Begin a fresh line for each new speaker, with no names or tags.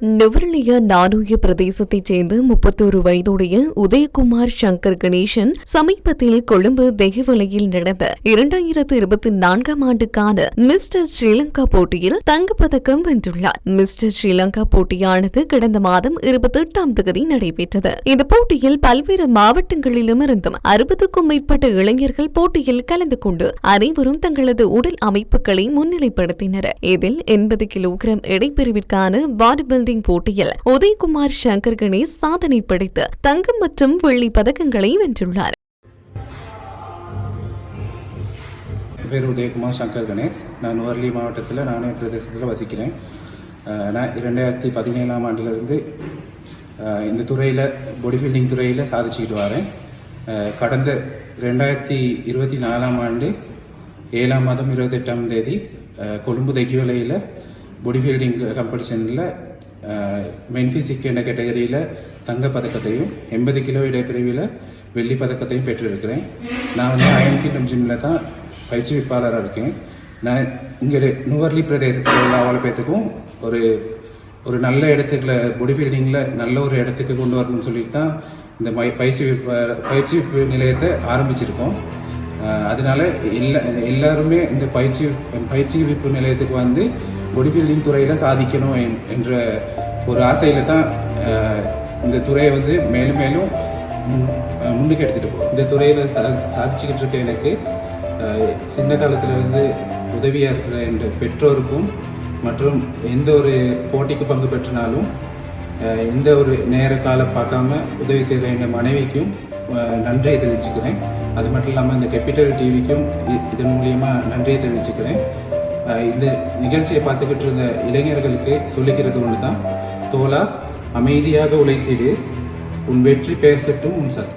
நுவரெலியா நானூய பிரதேசத்தைச் சேர்ந்த 31 வயதுடைய உதயகுமார் சங்கர் கணேசன் சமீபத்தில் கொழும்பு தெஹிவலையில் நடந்த 2024 ஆண்டுக்கான மிஸ்டர் ஸ்ரீலங்கா போட்டியில் தங்கப்பதக்கம் வென்றுள்ளார். மிஸ்டர் ஸ்ரீலங்கா போட்டியானது கடந்த மாதம் 28ஆம் தேதி நடைபெற்றது. இந்த போட்டியில் பல்வேறு மாவட்டங்களிலுமிருந்தும் 60க்கும் மேற்பட்ட இளைஞர்கள் போட்டியில் கலந்து கொண்டு அனைவரும் தங்களது உடல் அமைப்புகளை முன்னிலைப்படுத்தினர். இதில் 80 கிலோகிராம் எடைப்பிரிவிற்கான பாடி பில்டிங் போட்டியில் உதயகுமார் சங்கர் கணேஷ் சாதனை படைத்து தங்கம் மற்றும் வெள்ளி பதக்கங்களை வென்றுள்ளார்.
பேர் உதயகுமார் சங்கர் கணேஷ். நான் நுவரெலி மாவட்டத்தில் நானே பிரதேசத்தில் வசிக்கிறேன். நான் 2017ஆம் ஆண்டிலிருந்து இந்த துறையில் பாடி பில்டிங் துறையில் சாதிச்சுக்கிட்டு வரேன். கடந்த 2024ஆம் ஆண்டு 7ஆம் மாதம் 28ஆம் தேதி கொழும்பு தெஹிவலையில் பாடி பில்டிங் காம்படிஷனில் மென் ஃபிசிக் என்ற கேட்டகரியில் தங்கப்பதக்கத்தையும் 80 கிலோ இடைப்பிரிவில் வெள்ளி பதக்கத்தையும் பெற்றிருக்கிறேன். நான் வந்து அயன் கிங்டம் ஜிம்மில் தான் பயிற்சிப்பாளராக இருக்கேன். நான் இங்கே நுவரெலி பிரதேசத்தில் உள்ள அவ்வளோ பேர்த்துக்கும் ஒரு நல்ல இடத்துக்குள்ள பாடி பில்டிங்கில் நல்ல ஒரு இடத்துக்கு கொண்டு வரணும்னு சொல்லிட்டு தான் இந்த பயிற்சிப்பு நிலையத்தை ஆரம்பிச்சிருக்கோம். அதனால எல்லாருமே இந்த பயிற்சிப்பு நிலையத்துக்கு வந்து பாடி பில்டிங் துறையில் சாதிக்கணும் என்ற ஒரு ஆசையில் தான் இந்த துறையை வந்து மேலும் மேலும் முன்னுக்கு எடுத்துகிட்டு போகிறோம். இந்த துறையில் சாதிச்சுக்கிட்டு இருக்க எனக்கு சின்ன காலத்திலிருந்து உதவியாக இருக்கிற என்ற பெற்றோருக்கும் மற்றும் எந்த ஒரு போட்டிக்கு பங்கு பெற்றினாலும் எந்த ஒரு நேர காலம் பார்க்காம உதவி செய்கிற என் மனைவிக்கும் நன்றியை தெரிவிச்சுக்கிறேன். அது மட்டும் இல்லாமல் இந்த கேபிட்டல் டிவிக்கும் இதன் மூலியமாக நன்றியை தெரிவிச்சுக்கிறேன். இந்த நிகழ்ச்சியை பார்த்துக்கிட்டு இருந்த இளைஞர்களுக்கு சொல்லிக்கிறது ஒன்று தான், தோழா அமைதியாக உழைத்திடு, உன் வெற்றி பெயர் சற்றும் உன் சத்.